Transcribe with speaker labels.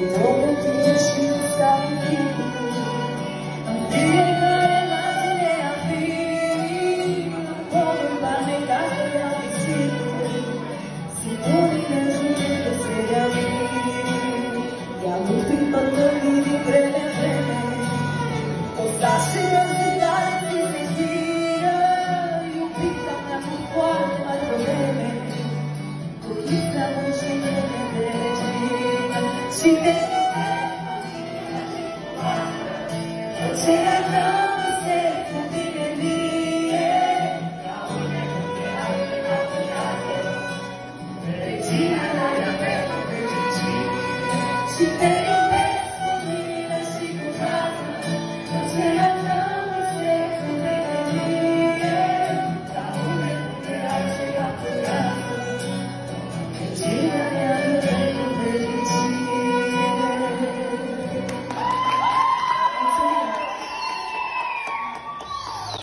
Speaker 1: ore ti esci stanchi, non piegare la mia vita, come il pane che ha vestito, si pone nel giro se amici, gli adulti bambini di breve a breve, postarsi a girare di mentira, io piccami a un cuore ma problemi, tu questa voce si vede, c'è la notte che viene regina della bella, si vede.